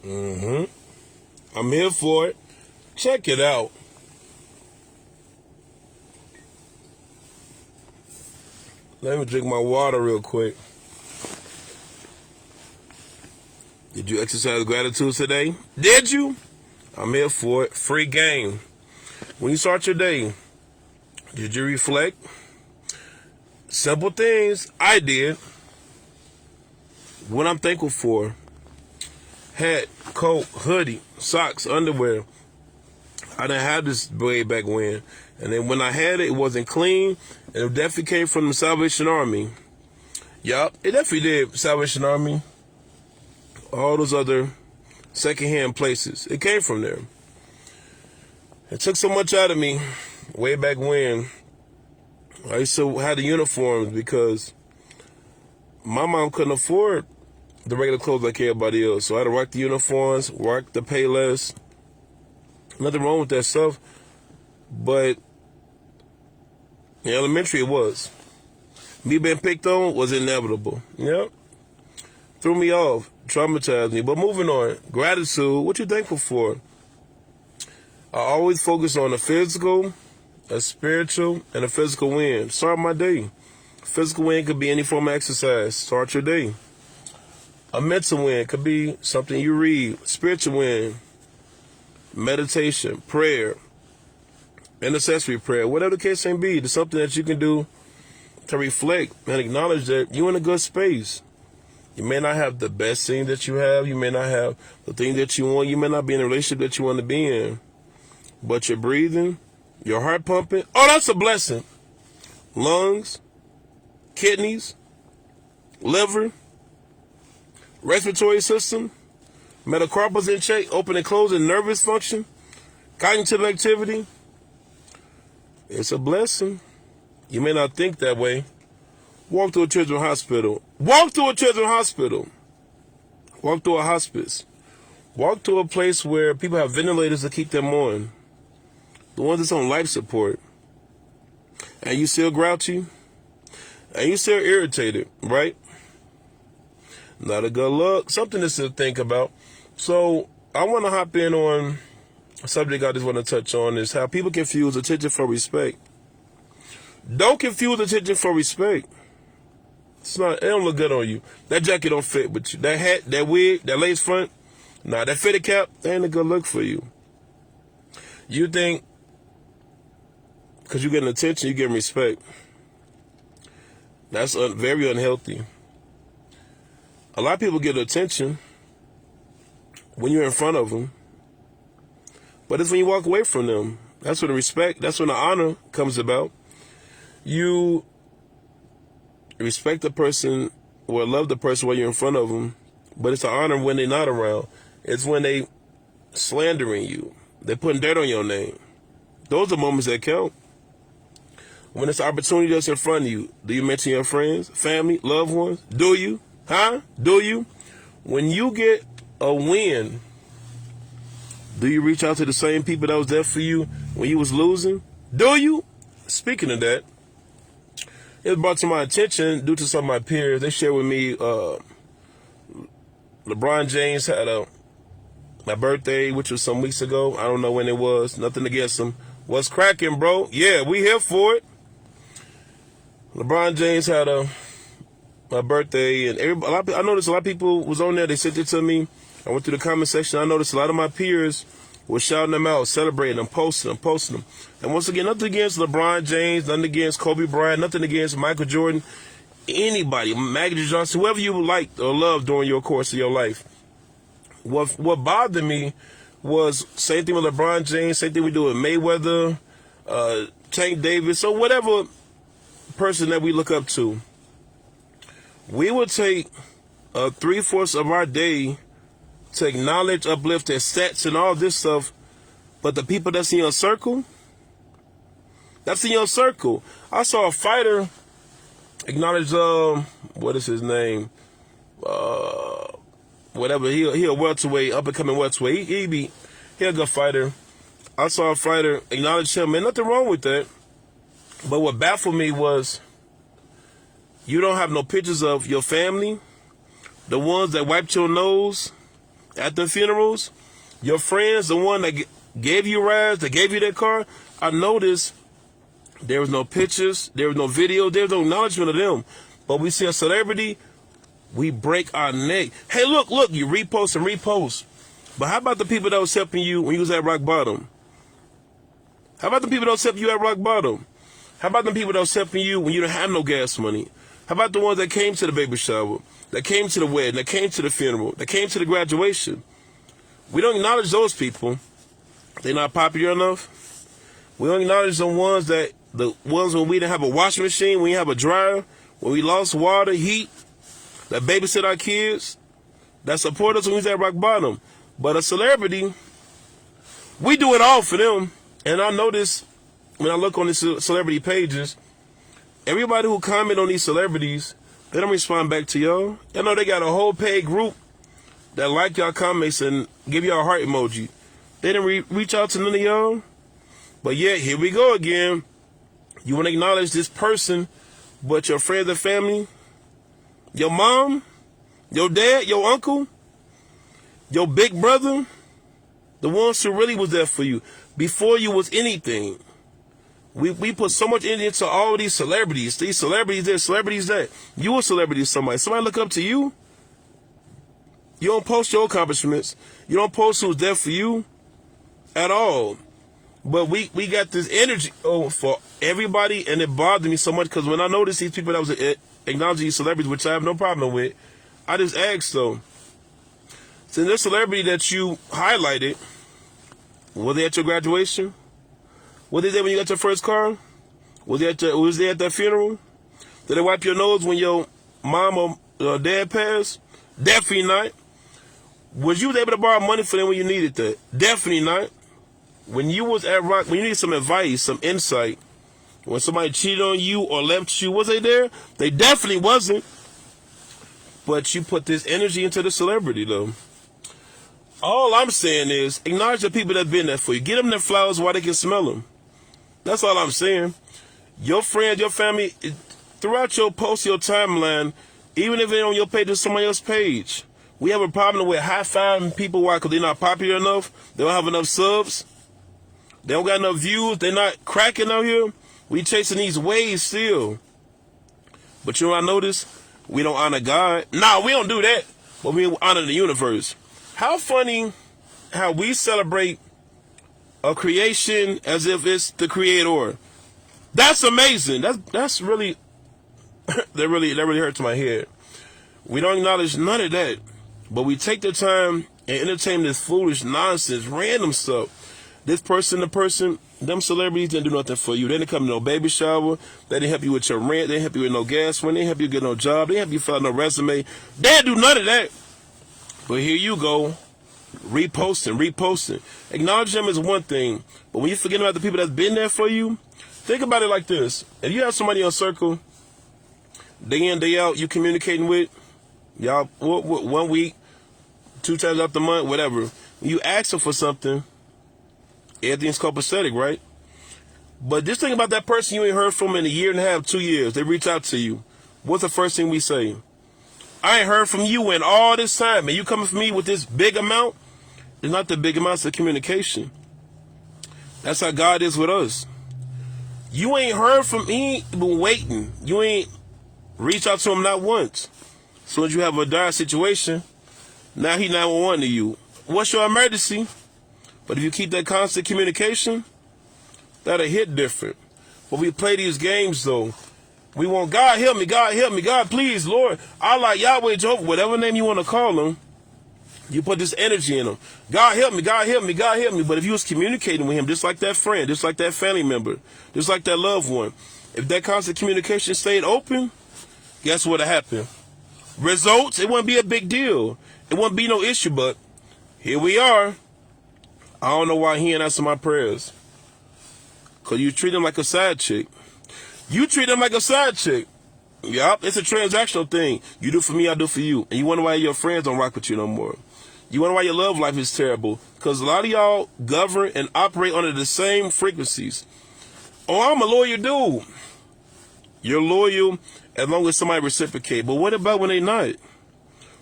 I'm here for it. Check it out. Let me drink my water real quick. Did you exercise gratitude today? Did you? I'm here for it. Free game. When you start your day, did you reflect? Simple things. I did. What I'm thankful for. Hat, coat, hoodie, socks, underwear. I didn't have this way back when. And then when I had it, it wasn't clean. And it definitely came from the Salvation Army. Yup, it definitely did. Salvation Army. All those other secondhand places. It came from there. It took so much out of me way back when. I used to have the uniforms because my mom couldn't afford the regular clothes like everybody else. So I had to rock the uniforms, rock the Payless. Nothing wrong with that stuff. But in elementary it was. Me being picked on was inevitable. Yep. Threw me off. Traumatized me. But moving on. Gratitude. What you thankful for? I always focus on a physical, a spiritual, and a physical win. Start my day. Physical win could be any form of exercise. Start your day. A mental win could be something you read. Spiritual win, meditation, prayer, intercessory prayer, whatever the case may be. It's something that you can do to reflect and acknowledge that you're in a good space. You may not have the best thing that you have. You may not have the thing that you want. You may not be in the relationship that you want to be in. But you're breathing, your heart pumping. Oh, that's a blessing. Lungs, kidneys, liver, respiratory system, metacarpals in check, open and closing, nervous function, cognitive activity. It's a blessing. You may not think that way. Walk to a children's hospital. Walk to a children's hospital. Walk to a hospice. Walk to a place where people have ventilators to keep them on. The ones that's on life support. And you still grouchy. And you still irritated, right? Not a good look. Something to think about. So I want to hop in on a subject I just want to touch on is how people confuse attention for respect. Don't confuse attention for respect. It don't look good on you. That jacket don't fit with you. That hat, that wig, that lace front, that fitted cap, that ain't a good look for you. You think because you're getting attention, you're getting respect. That's very unhealthy. A lot of people get attention when you're in front of them, but it's when you walk away from them. That's when the respect, that's when the honor comes about. You respect the person or love the person while you're in front of them, but it's an honor when they're not around. It's when they slandering you. They're putting dirt on your name. Those are moments that count. When it's an opportunity that's in front of you, do you mention your friends, family, loved ones? Do you? Huh? Do you? When you get a win, do you reach out to the same people that was there for you when you was losing? Do you? Speaking of that, it was brought to my attention due to some of my peers. They shared with me LeBron James had my birthday, which was some weeks ago. I don't know when it was. Nothing against him. What's cracking, bro? Yeah, we here for it. LeBron James had my birthday, and I noticed a lot of people was on there. They sent it to me. I went through the comment section. I noticed a lot of my peers were shouting them out, celebrating them, posting them. And once again, nothing against LeBron James, nothing against Kobe Bryant, nothing against Michael Jordan, anybody, Magic Johnson, whoever you liked or loved during your course of your life. What bothered me was same thing with LeBron James, same thing we do with Mayweather, Tank Davis, or whatever person that we look up to. We would take 3/4 of our day to acknowledge, uplift their stats and all this stuff, but the people that's in your circle, that's in your circle. I saw a fighter acknowledge, what is his name? Whatever, he a welterweight, up and coming welterweight. He a good fighter. I saw a fighter acknowledge him, and nothing wrong with that. But what baffled me was you don't have no pictures of your family, the ones that wiped your nose at the funerals, your friends, the one that gave you rides, that gave you that car, I noticed there was no pictures, there was no video, there was no acknowledgement of them. But we see a celebrity, we break our neck. Hey, look, you repost and repost. But how about the people that was helping you when you was at rock bottom? How about the people that was helping you at rock bottom? How about the people that was helping you when you didn't have no gas money? How about the ones that came to the baby shower, that came to the wedding, that came to the funeral, that came to the graduation? We don't acknowledge those people. They're not popular enough. We don't acknowledge the ones when we didn't have a washing machine, when we didn't have a dryer, when we lost water, heat, that babysit our kids, that support us when we was at rock bottom. But a celebrity, we do it all for them. And I notice when I look on these celebrity pages, everybody who comment on these celebrities, they don't respond back to y'all. You know they got a whole paid group that like y'all comments and give y'all a heart emoji. They didn't reach out to none of y'all. But yeah, here we go again. You want to acknowledge this person, but your friends and family, your mom, your dad, your uncle, your big brother, the ones who really was there for you before you was anything. We put so much into all these celebrities. These celebrities there, celebrities that. You a celebrity to somebody. Somebody look up to you. You don't post your accomplishments. You don't post who's there for you at all. But we got this energy for everybody, and it bothered me so much because when I noticed these people that was acknowledging these celebrities, which I have no problem with, I just asked them, since this celebrity that you highlighted, were they at your graduation? Were they there when you got your first car? Was they at that funeral? Did they wipe your nose when your mom or dad passed? Definitely not. Was you able to borrow money for them when you needed that? Definitely not. When you was at rock, when you needed some advice, some insight, when somebody cheated on you or left you, was they there? They definitely wasn't. But you put this energy into the celebrity, though. All I'm saying is, acknowledge the people that been there for you. Get them their flowers while they can smell them. That's all I'm saying. Your friends, your family, throughout your post, your timeline, even if they're on your page or somebody else's page, we have a problem with high-fiving people. Why? Because they're not popular enough. They don't have enough subs. They don't got enough views. They're not cracking out here. We chasing these waves still. But you know what I noticed? We don't honor God. Nah, we don't do that. But we honor the universe. How funny how we celebrate a creation as if it's the creator. That's amazing. That's really that really hurts my head. We don't acknowledge none of that. But we take the time and entertain this foolish nonsense, random stuff. This person, them celebrities didn't do nothing for you. They didn't come to no baby shower. They didn't help you with your rent. They didn't help you with no gas money. They didn't help you get no job. They didn't help you fill out no resume. They didn't do none of that. But here you go, reposting. Acknowledge them is one thing, but when you forget about the people that's been there for you, think about it like this. If you have somebody in your circle, day in, day out, you communicating with, y'all, 1 week, 2 times out the month, whatever. When you ask them for something, everything's copacetic, right? But just think about that person you ain't heard from in a year and a half, 2 years. They reach out to you. What's the first thing we say? I ain't heard from you in all this time, and you coming for me with this big amount? It's not the big amount, it's the communication. That's how God is with us. You ain't heard from me, been waiting. You ain't reached out to him not once. As soon as you have a dire situation, now he 911 to you. What's your emergency? But if you keep that constant communication, that'll hit different. But we play these games, though. We want God help me, God please, Lord. I like Yahweh, Jehovah, whatever name you want to call him. You put this energy in him. God help me. But if you was communicating with him, just like that friend, just like that family member, just like that loved one, if that constant communication stayed open, guess what'll happen? Results, it wouldn't be a big deal. It wouldn't be no issue, but here we are. I don't know why he ain't answer my prayers. Because you treat him like a side chick. Yup, it's a transactional thing. You do for me, I do for you. And you wonder why your friends don't rock with you no more. You wonder why your love life is terrible. Because a lot of y'all govern and operate under the same frequencies. Oh, I'm a loyal dude. You're loyal as long as somebody reciprocate. But what about when they not?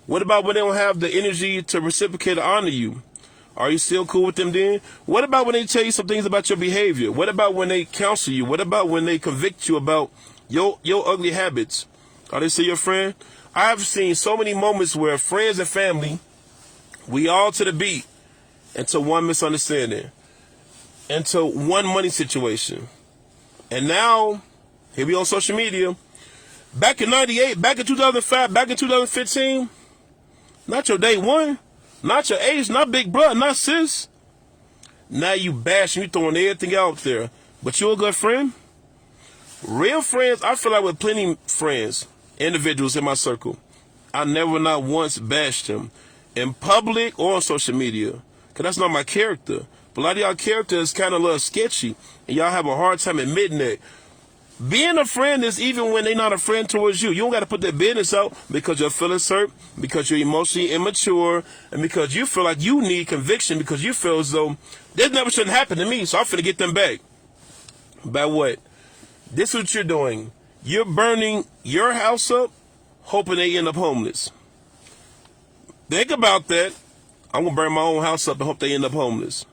What about when they don't have the energy to reciprocate or honor you? Are you still cool with them then? What about when they tell you some things about your behavior? What about when they counsel you? What about when they convict you about your ugly habits? Are they still your friend? I have seen so many moments where friends and family, we all to the beat, into one misunderstanding, into one money situation. And now, here we on social media. Back in 98, back in 2005, back in 2015, not your day one, not your age, not big brother, not sis. Now you bashing, you throwing everything out there. But you a good friend? Real friends, I feel like with plenty of friends, individuals in my circle, I never not once bashed them in public or on social media. Because that's not my character. But a lot of y'all character is kind of a little sketchy. And y'all have a hard time admitting that. Being a friend is even when they're not a friend towards you. You don't got to put that business out because your feelings hurt, because you're emotionally immature, and because you feel like you need conviction because you feel as though this never shouldn't happen to me, so I'm finna get them back. By what? This is what you're doing. You're burning your house up, hoping they end up homeless. Think about that. I'm going to burn my own house up and hope they end up homeless.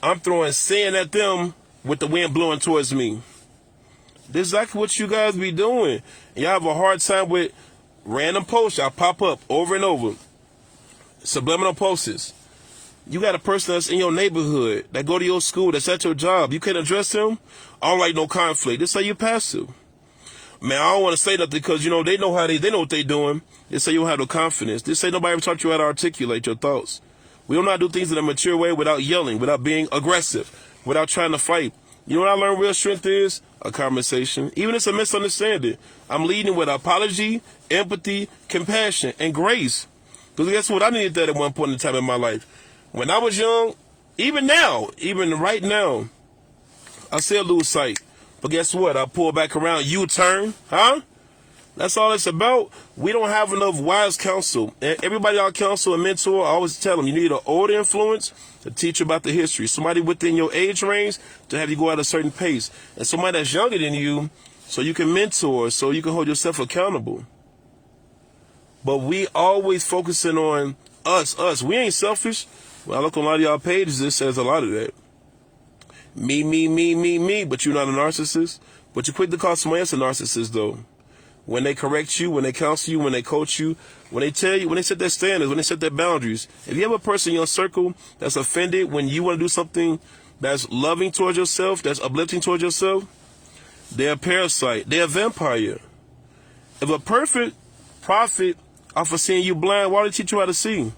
I'm throwing sand at them with the wind blowing towards me. This is exactly what you guys be doing. And y'all have a hard time with random posts. Y'all pop up over and over. Subliminal posts. You got a person that's in your neighborhood, that go to your school, that's at your job. You can't address them? I don't like no conflict. This is how you passive. Man, I don't want to say nothing because, they know how they know what they doing. They say you don't have no confidence. They say nobody ever taught you how to articulate your thoughts. We don't know how to do things in a mature way without yelling, without being aggressive, without trying to fight. You know what I learned real strength is? A conversation. Even if it's a misunderstanding. I'm leading with apology, empathy, compassion, and grace. Because guess what? I needed that at one point in time in my life. When I was young, even now, even right now, I still lose sight. But guess what? I pull back around, U-turn, huh? That's all it's about. We don't have enough wise counsel. And everybody I counsel and mentor, I always tell them, you need an older influence to teach you about the history. Somebody within your age range to have you go at a certain pace. And somebody that's younger than you so you can mentor, so you can hold yourself accountable. But we always focusing on us. We ain't selfish. When I look on a lot of y'all pages, it says a lot of that. Me, but you're not a narcissist. But you're quick to call somebody else a narcissist, though. When they correct you, when they counsel you, when they coach you, when they tell you, when they set their standards, when they set their boundaries. If you have a person in your circle that's offended when you want to do something that's loving towards yourself, that's uplifting towards yourself, they're a parasite. They're a vampire. If a perfect prophet off of seeing you blind, why would they teach you how to see?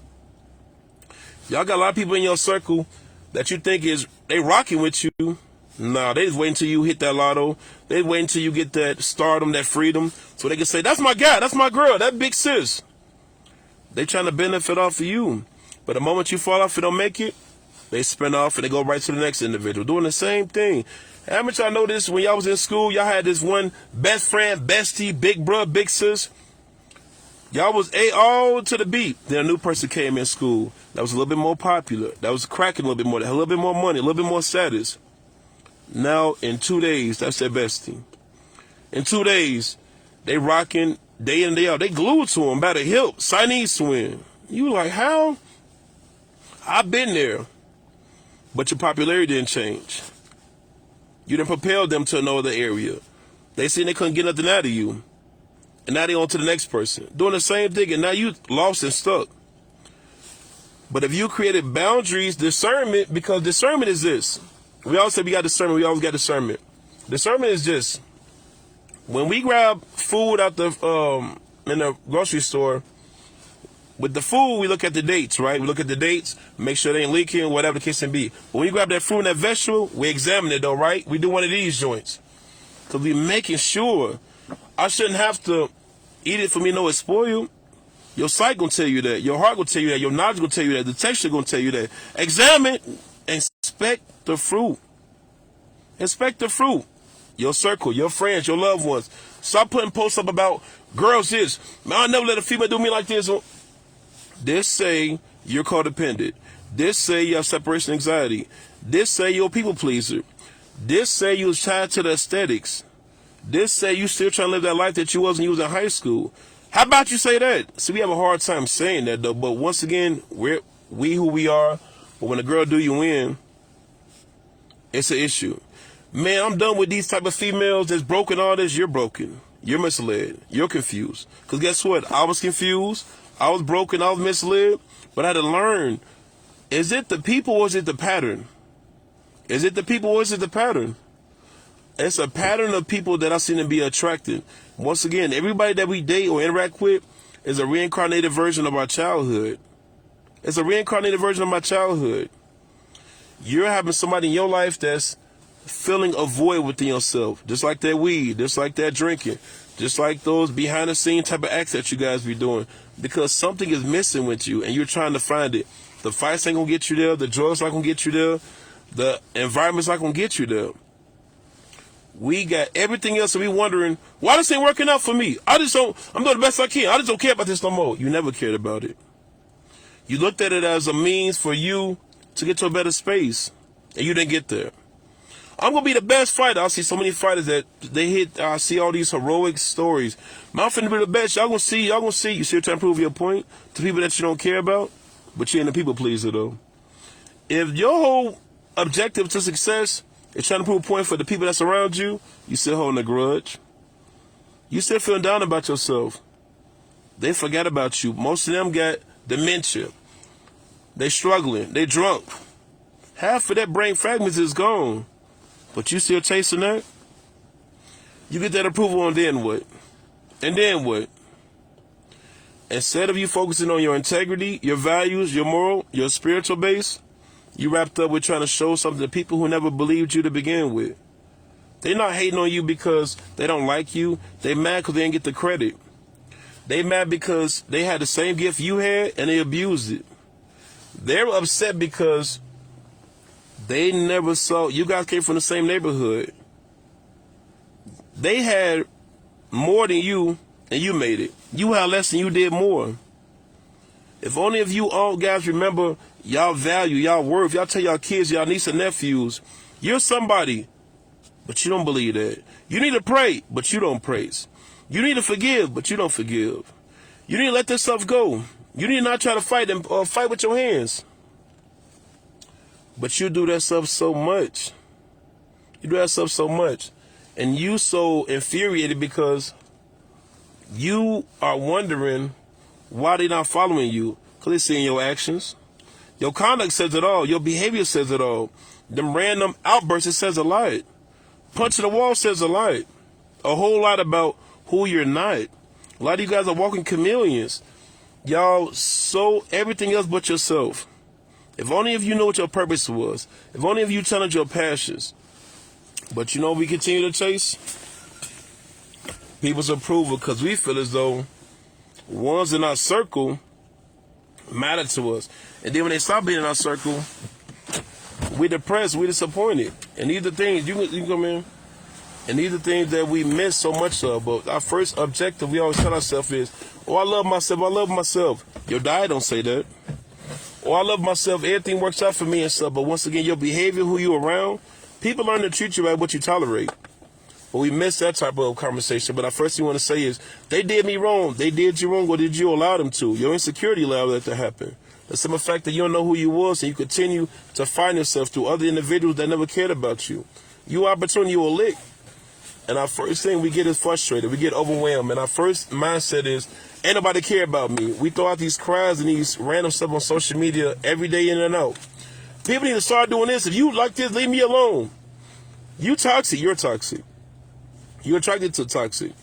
Y'all got a lot of people in your circle that you think they rocking with you. Nah, they just wait until you hit that lotto. They wait until you get that stardom, that freedom, so they can say, that's my guy, that's my girl, that big sis. They trying to benefit off of you. But the moment you fall off and don't make it, they spin off and they go right to the next individual, doing the same thing. How much y'all know this when y'all was in school, y'all had this one best friend, bestie, big bro, big sis. Y'all was all to the beat. Then a new person came in school that was a little bit more popular, that was cracking a little bit more, that had a little bit more money, a little bit more status. Now, in 2 days, that's their bestie. In 2 days, they rocking day in and day out. They glued to him by the hip, Chinese swing. You like, how? I've been there. But your popularity didn't change. You didn't propel them to another area. They seen they couldn't get nothing out of you. And now they on to the next person. Doing the same thing, and now you lost and stuck. But if you created boundaries, discernment, because discernment is this. We always say we got discernment. We always got discernment. Discernment is just when we grab food out the in the grocery store. With the food, we look at the dates, right? We look at the dates, make sure they ain't leaking, whatever the case may be. But when you grab that fruit and that vegetable, we examine it, though, right? We do one of these joints because we making sure. I shouldn't have to eat it for me to know it's spoiled. Your sight gonna tell you that. Your heart gonna tell you that. Your knowledge gonna tell you that. The texture gonna tell you that. Examine. Inspect the fruit. Inspect the fruit. Your circle, your friends, your loved ones. Stop putting posts up about girls this. Man, I'll never let a female do me like this. This say you're codependent. This say you have separation anxiety. This say you're a people pleaser. This say you was tied to the aesthetics. This say you still trying to live that life that you was when you was in high school. How about you say that? See, we have a hard time saying that though. But once again, we who we are. But when a girl do you in, it's an issue. Man, I'm done with these type of females that's broken all this. You're broken. You're misled. You're confused. Because guess what? I was confused. I was broken. I was misled. But I had to learn. Is it the people or is it the pattern? Is it the people or is it the pattern? It's a pattern of people that I seem to be attracted. Once again, everybody that we date or interact with is a reincarnated version of our childhood. It's a reincarnated version of my childhood. You're having somebody in your life that's filling a void within yourself. Just like that weed, just like that drinking, just like those behind the scene type of acts that you guys be doing. Because something is missing with you and you're trying to find it. The fights ain't gonna get you there. The drugs not gonna get you there. The environment's not gonna get you there. We got everything else and we wondering, why this ain't working out for me? I'm doing the best I can. I just don't care about this no more. You never cared about it. You looked at it as a means for you to get to a better space. And you didn't get there. I'm going to be the best fighter. I see so many fighters that they hit. I see all these heroic stories. I'm finna be the best. Y'all going to see. Y'all going to see. You see, trying to prove your point to people that you don't care about. But you ain't a people pleaser, though. If your whole objective to success is trying to prove a point for the people that's around you, you still holding a grudge. You still feeling down about yourself. They forgot about you. Most of them got dementia. They struggling. They drunk. Half of that brain fragments is gone. But you still chasing that? You get that approval and then what? And then what? Instead of you focusing on your integrity, your values, your moral, your spiritual base, you wrapped up with trying to show something to people who never believed you to begin with. They're not hating on you because they don't like you. They mad because they didn't get the credit. They mad because they had the same gift you had and they abused it. They're upset because they never saw, you guys came from the same neighborhood. They had more than you and you made it. You had less and you did more. If only if you all guys remember y'all value, y'all worth, y'all tell y'all kids, y'all nieces and nephews, you're somebody, but you don't believe that. You need to pray, but you don't praise. You need to forgive, but you don't forgive. You need to let this stuff go. You need to not try to fight them or fight with your hands. But you do that stuff so much. You do that stuff so much. And you so infuriated because you are wondering why they're not following you. Because they're seeing your actions. Your conduct says it all. Your behavior says it all. Them random outbursts, it says a lot. Punching the wall says a lot. A whole lot about who you're not. A lot of you guys are walking chameleons. Y'all so everything else but yourself. If only if you knew what your purpose was. If only if you challenged your passions. But you know we continue to chase? People's approval because we feel as though ones in our circle matter to us. And then when they stop being in our circle, we're depressed, we're disappointed. And these are things, you come in, and these are things that we miss so much of. But our first objective we always tell ourselves is, oh, I love myself, I love myself. Your diet don't say that. Oh, I love myself, everything works out for me and stuff. But once again, your behavior, who you around, people learn to treat you by what you tolerate. But we miss that type of conversation. But our first thing we want to say is, they did me wrong. They did you wrong, or did you allow them to? Your insecurity allowed that to happen. The simple fact that you don't know who you was and you continue to find yourself through other individuals that never cared about you. You opportunity, you will lick. And our first thing we get is frustrated. We get overwhelmed. And our first mindset is, ain't nobody care about me. We throw out these cries and these random stuff on social media every day in and out. People need to start doing this. If you like this, leave me alone. You toxic, you're toxic. You're attracted to toxic.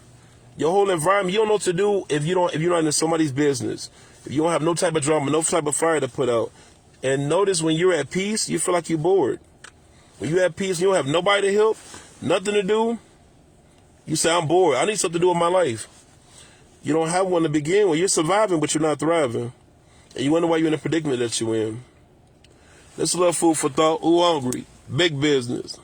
Your whole environment, you don't know what to do if you're not in somebody's business. If you don't have no type of drama, no type of fire to put out. And notice when you're at peace, you feel like you're bored. When you're at peace, you don't have nobody to help, nothing to do. You say, I'm bored. I need something to do with my life. You don't have one to begin with. You're surviving, but you're not thriving. And you wonder why you're in the predicament that you're in. This is a little food for thought. Ooh, hungry. Big business.